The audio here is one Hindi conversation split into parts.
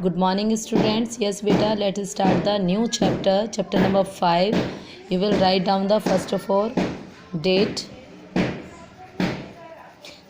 Good morning, students. Yes, beta, let's start the new chapter number 5. You will write down the first of all date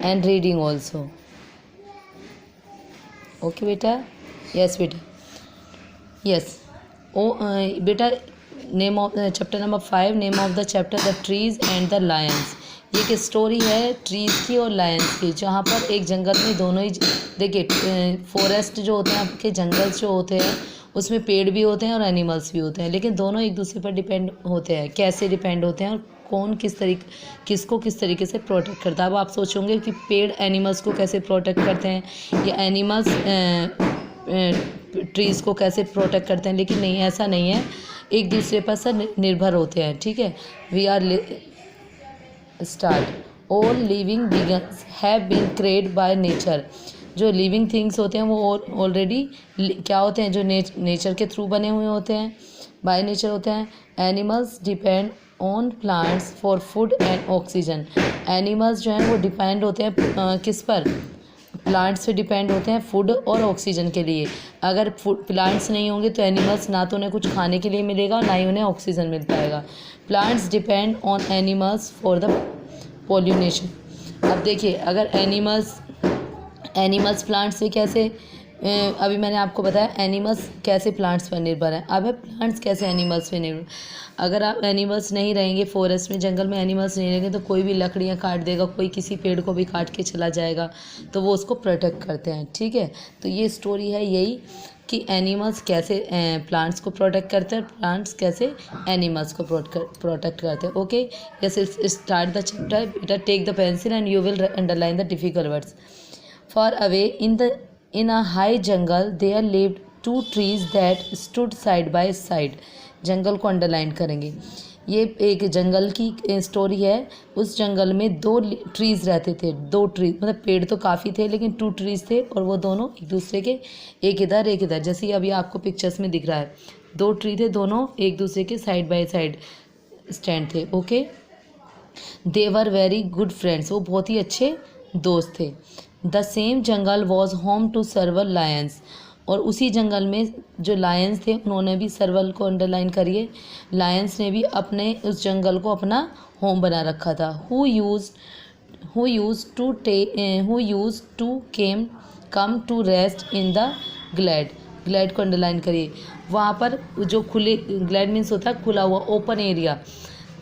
and reading also. Okay, beta? Yes, beta. Yes. Beta, name of chapter number 5, name of the chapter The Trees and the Lions. ये एक स्टोरी है ट्रीज़ की और लायंस की, जहाँ पर एक जंगल में दोनों ही देखिए फॉरेस्ट जो होते हैं आपके जंगल जो होते हैं उसमें पेड़ भी होते हैं और एनिमल्स भी होते हैं, लेकिन दोनों एक दूसरे पर डिपेंड होते हैं। कैसे डिपेंड होते हैं और कौन किसको किस तरीके से प्रोटेक्ट करता है। अब आप सोचोगे कि पेड़ एनिमल्स को कैसे प्रोटेक्ट करते हैं या एनिमल्स ट्रीज़ को कैसे प्रोटेक्ट करते हैं, लेकिन नहीं, ऐसा नहीं है, एक दूसरे पर सब निर्भर होते हैं। ठीक है, we are start all living beings have been created by nature. जो लिविंग थिंग्स होते हैं वो ऑलरेडी क्या होते हैं, जो नेचर के थ्रू बने हुए होते हैं, बाय नेचर होते हैं। Animals depend on plants for food and oxygen. Animals जो हैं वो डिपेंड होते हैं किस पर, प्लांट्स पे डिपेंड होते हैं फूड और ऑक्सीजन के लिए। अगर प्लांट्स नहीं होंगे तो एनिमल्स ना तो उन्हें कुछ खाने के लिए मिलेगा ना ही उन्हें ऑक्सीजन मिल पाएगा। Plants depend on animals for the pollination. अब देखिए, अगर एनिमल्स प्लांट्स से कैसे, अभी मैंने आपको बताया एनिमल्स कैसे प्लांट्स पर निर्भर हैं। अब है प्लांट्स कैसे एनिमल्स पर निर्भर। अगर आप एनिमल्स नहीं रहेंगे फॉरेस्ट में, जंगल में एनिमल्स नहीं रहेंगे तो कोई भी लकड़ियाँ काट देगा, कोई किसी पेड़ को भी काट के चला जाएगा, तो वो उसको प्रोटेक्ट करते हैं। ठीक है, तो ये स्टोरी है यही कि एनिमल्स कैसे प्लांट्स को प्रोटेक्ट करते हैं और प्लांट्स कैसे एनिमल्स को प्रोटेक्ट करते हैं। Okay, yes, start the chapter. बेटा take the pencil and you will underline the difficult words. For away in a high jungle there lived two trees that stood side by side। जंगल को अंडरलाइन करेंगे। ये एक जंगल की स्टोरी है। उस जंगल में दो ट्रीज़ रहते थे। दो ट्री मतलब पेड़ तो काफ़ी थे लेकिन टू ट्रीज़ थे और वो दोनों एक दूसरे के एक इधर जैसे अभी आपको पिक्चर्स में दिख रहा है। दो ट्री थे, दोनों एक दूसरे के साइड बाय साइड स्टैंड थे। Okay, they were very good friends. वो बहुत ही अच्छे दोस्त थे। The same jungle was home to several lions. और उसी जंगल में जो लायंस थे उन्होंने भी, सर्वल को अंडरलाइन करिए, लायंस ने भी अपने उस जंगल को अपना होम बना रखा था। Who use to come to rest in the glade को अंडरलाइन करिए। वहाँ पर जो खुले, ग्लैड मीन्स होता है खुला हुआ, ओपन एरिया।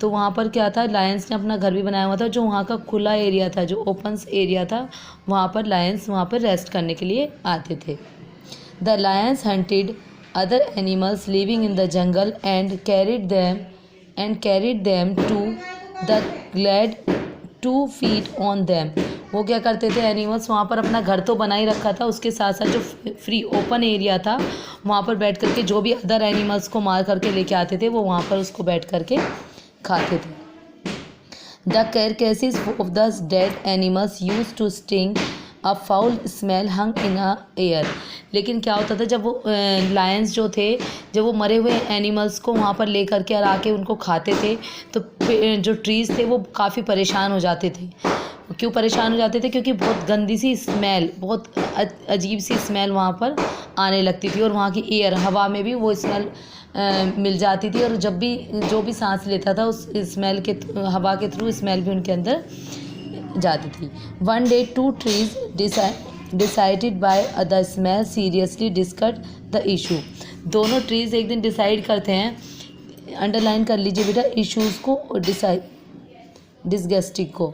तो वहाँ पर क्या था, लायंस ने अपना घर भी बनाया हुआ था। जो वहाँ का खुला एरिया था, जो ओपन एरिया था, वहाँ पर लायंस वहाँ पर रेस्ट करने के लिए आते थे। The lions hunted other animals living in the jungle and carried them to the glade to feed on them. वो क्या करते थे, एनिमल्स वहाँ पर अपना घर तो बना ही रखा था, उसके साथ साथ जो फ्री ओपन एरिया था वहाँ पर बैठ करके जो भी अदर एनिमल्स को मार करके लेके आते थे वो वहाँ पर उसको बैठ करके खाते थे। The carcasses of the dead animals use to sting a foul smell hung in a air. लेकिन क्या होता था, जब वो लायंस जो थे, जब वो मरे हुए एनिमल्स को वहाँ पर ले करके और आके उनको खाते थे तो जो ट्रीज़ थे वो काफ़ी परेशान हो जाते थे। क्यों परेशान हो जाते थे, क्योंकि बहुत गंदी सी स्मेल, बहुत अजीब सी स्मेल वहाँ पर आने लगती थी और वहाँ की एयर, हवा में भी वो स्मेल मिल जाती थी और जब भी जो भी सांस लेता था उस स्मेल के, हवा के थ्रू स्मेल भी उनके अंदर जाती थी। One day two trees decided by the smell seriously discuss the issue. दोनों ट्रीज एक दिन डिसाइड करते हैं, अंडरलाइन कर लीजिए बेटा इश्यूज़ को और डिस्गस्टिंग को।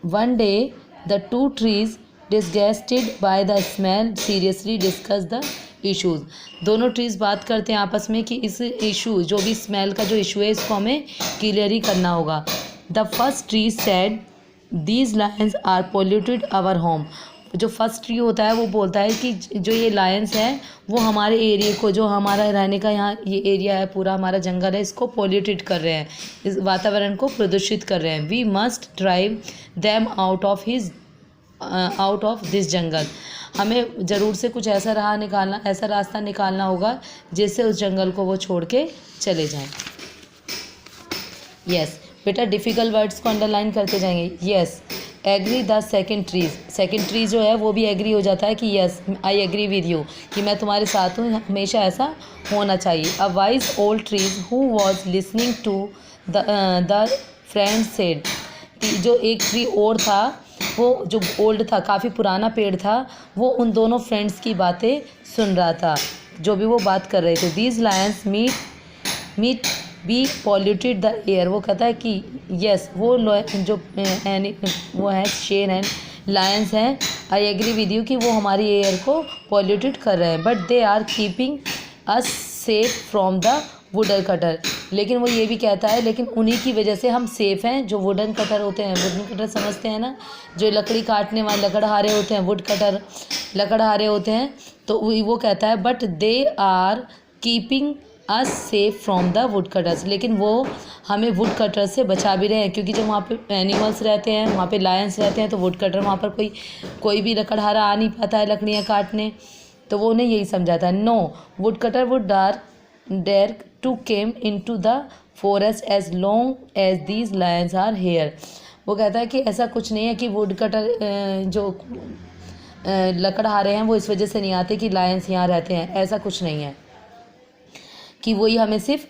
One day the two trees disgusted bye the smell seriously discuss the issues. दोनों ट्रीज़ बात करते हैं आपस में कि इस इशू, जो भी स्मेल का जो इशू है, इसको हमें क्लियर ही करना होगा। The first tree said these lions are polluted our home. जो फर्स्ट ट्री होता है वो बोलता है कि जो ये लायंस हैं वो हमारे एरिया को, जो हमारा रहने का यहाँ ये एरिया है, पूरा हमारा जंगल है, इसको पोल्यूटेड कर रहे हैं, इस वातावरण को प्रदूषित कर रहे हैं। We must drive them out of this jungle. हमें ज़रूर से कुछ ऐसा रास्ता निकालना होगा जिससे उस जंगल को वो छोड़ के चले जाएं। यस बेटा, डिफ़िकल्ट वर्ड्स को अंडरलाइन करते जाएंगे। Yes, agree the second trees जो है वो भी एग्री हो जाता है कि yes I agree with you, कि मैं तुम्हारे साथ हूँ, हमेशा ऐसा होना चाहिए। A wise old trees who was listening to the friend said, जो एक ट्री और था, वो जो ओल्ड था, काफ़ी पुराना पेड़ था, वो उन दोनों फ्रेंड्स की बातें सुन रहा था, जो भी वो बात कर रहे थे। These lions might be polluted the air, वो कहता है कि यस वो जो वो है शेर एंड लायंस हैं, आई एग्री विद यू कि वो हमारी एयर को पॉल्यूटेड कर रहे हैं, but they are keeping us safe from the wooden cutter, लेकिन वो ये भी कहता है लेकिन उन्हीं की वजह से हम सेफ़ हैं, जो वुडन कटर होते हैं। वुडन कटर समझते हैं ना, जो लकड़ी काटने वाले लकड़हारे होते हैं, वुड कटर लकड़हारे होते हैं। तो वो कहता है but they are keeping us safe from the wood cutters, लेकिन वो हमें वुड कटर से बचा भी रहे हैं, क्योंकि जब वहाँ पे एनिमल्स रहते हैं, वहाँ पे लायंस रहते हैं, तो वुड कटर वहाँ पर कोई भी लकड़हारा आ नहीं पाता है लकड़ियाँ काटने। तो वो उन्हें यही समझाता है, no wood cutter would dare to came into the forest as long as these lions are here। वो कहता है कि ऐसा कुछ नहीं है कि वुड कटर जो लकड़हारे हैं वो इस वजह से नहीं आते कि लायंस यहाँ रहते हैं, ऐसा कुछ नहीं है, कि वही हमें सिर्फ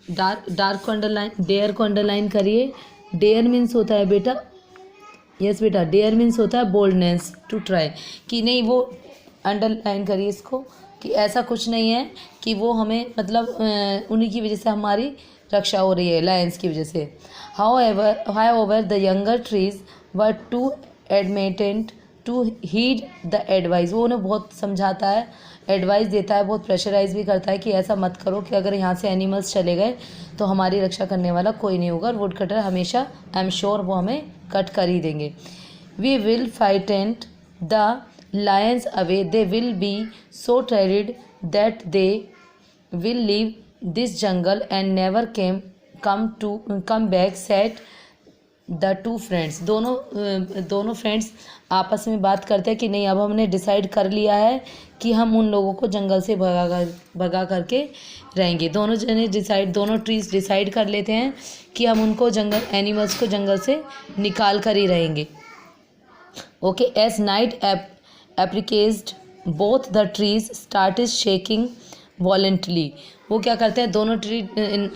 डार्क को अंडरलाइन, डेयर को अंडरलाइन करिए। डेयर मीन्स होता है बेटा, यस बेटा, डेयर मीन्स होता है बोल्डनेस, टू ट्राई, कि नहीं वो अंडरलाइन करिए इसको, कि ऐसा कुछ नहीं है कि वो हमें मतलब उन्हीं की वजह से हमारी रक्षा हो रही है, लायंस की वजह से। However the younger trees were too adamant to heed the advice, वो उन्हें बहुत समझाता है, एडवाइस देता है, बहुत प्रेशराइज भी करता है कि ऐसा मत करो कि अगर यहाँ से एनिमल्स चले गए तो हमारी रक्षा करने वाला कोई नहीं होगा, वुड कटर हमेशा आई एम श्योर वो हमें कट कर ही देंगे। We will frighten the lions away, they will be so tired that they will leave this jungle and never come back, said the two friends। दोनों फ्रेंड्स आपस में बात करते हैं कि नहीं अब हमने डिसाइड कर लिया है कि हम उन लोगों को जंगल से भगा करके रहेंगे। दोनों ट्रीज डिसाइड कर लेते हैं कि हम उनको एनिमल्स को जंगल से निकाल कर ही रहेंगे। Okay, as night approached both the trees started shaking violently, वो क्या करते हैं, दोनों ट्री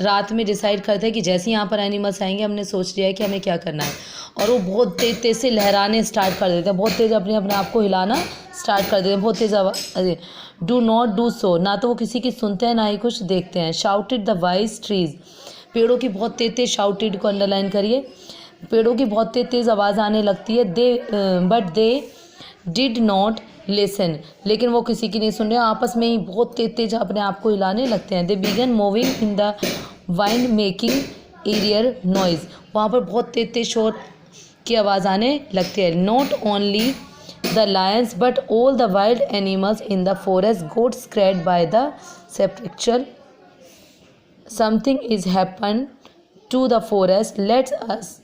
रात में डिसाइड करते हैं कि जैसे यहाँ पर एनिमल्स आएंगे हमने सोच लिया है कि हमें क्या करना है, और वो बहुत तेज़ से लहराने स्टार्ट कर देते हैं, बहुत तेज़ अपने आप को हिलाना स्टार्ट कर देते हैं, बहुत तेज़ आवाज़। डू नॉट डू सो, ना तो वो किसी की सुनते हैं ना ही कुछ देखते हैं। शाउटेड द वाइज ट्रीज, पेड़ों की बहुत तेज़ शाउटेड को अंडरलाइन करिए, पेड़ों की बहुत तेज़ आवाज़ आने लगती है। But they did not listen, लेकिन वो किसी की नहीं सुन रहे, आपस में ही बहुत तेज अपने आप को हिलाने लगते हैं। दे begin moving in the wind making arrear noise, वहाँ पर बहुत तेज शोर की आवाज़ आने लगती है। Not only the lions but all the wild animals in the forest got scared by the spectacle, something is happen to the forest, let's us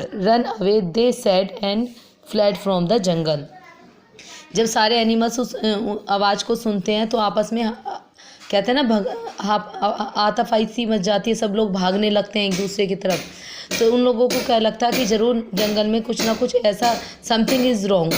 run away, they said and fled from the jungle. जब सारे एनिमल्स उस आवाज़ को सुनते हैं तो आपस में कहते हैं ना आताफाई सी मच जाती है, सब लोग भागने लगते हैं एक दूसरे की तरफ। तो उन लोगों को क्या लगता है कि ज़रूर जंगल में कुछ ना कुछ ऐसा समथिंग इज़ रॉन्ग,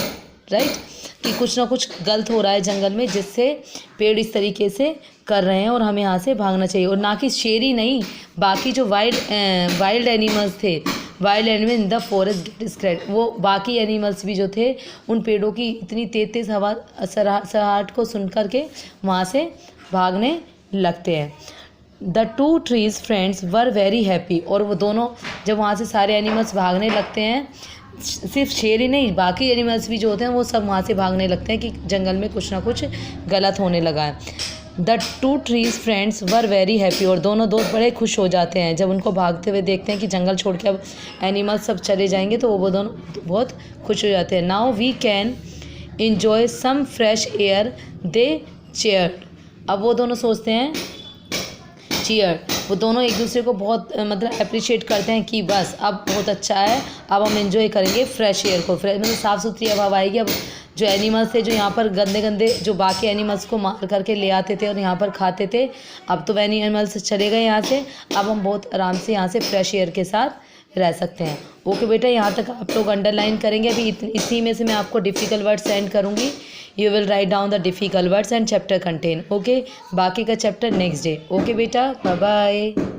राइट, कि कुछ ना कुछ गलत हो रहा है जंगल में, जिससे पेड़ इस तरीके से कर रहे हैं और हमें यहाँ से भागना चाहिए। और ना कि शेर ही नहीं, बाकी जो वाइल्ड एनिमल्स थे, wild animal in the forest get scared, वो बाकी एनिमल्स भी जो थे उन पेड़ों की इतनी तेज़ हवा सराहट को सुन कर के वहाँ से भागने लगते हैं। The two trees friends were very happy, और वो दोनों जब वहाँ से सारे एनिमल्स भागने लगते हैं, सिर्फ शेर ही नहीं बाकी एनिमल्स भी जो होते हैं वो सब वहाँ से भागने लगते हैं कि जंगल में कुछ ना कुछ गलत होने लगा है। The two trees friends were very happy, और दोनों दोस्त बड़े खुश हो जाते हैं जब उनको भागते हुए देखते हैं कि जंगल छोड़ के अब एनिमल्स सब चले जाएंगे, तो वो दोनों बहुत खुश हो जाते हैं। Now we can enjoy some fresh air, they cheered, अब वो दोनों सोचते हैं चीयर, वो दोनों एक दूसरे को बहुत मतलब अप्रिशिएट करते हैं कि बस अब बहुत अच्छा है, अब हम एंजॉय करेंगे फ्रेश एयर को, फ्रेश मतलब साफ़ सुथरी हवा आएगी। अब जो एनिमल्स थे जो यहाँ पर गंदे जो बाकी एनिमल्स को मार करके ले आते थे और यहाँ पर खाते थे, अब तो एनिमल्स चले गए यहाँ से, अब हम बहुत आराम से यहाँ से फ्रेश एयर के साथ रह सकते हैं। ओके बेटा, यहाँ तक आप लोग अंडरलाइन करेंगे। अभी इसी में से मैं आपको डिफ़िकल्ट वर्ड सेंड करूँगी। You will write down the difficult words and chapter contain. Okay, बाकी का चैप्टर नेक्स्ट डे। ओके बेटा, बाय बाय।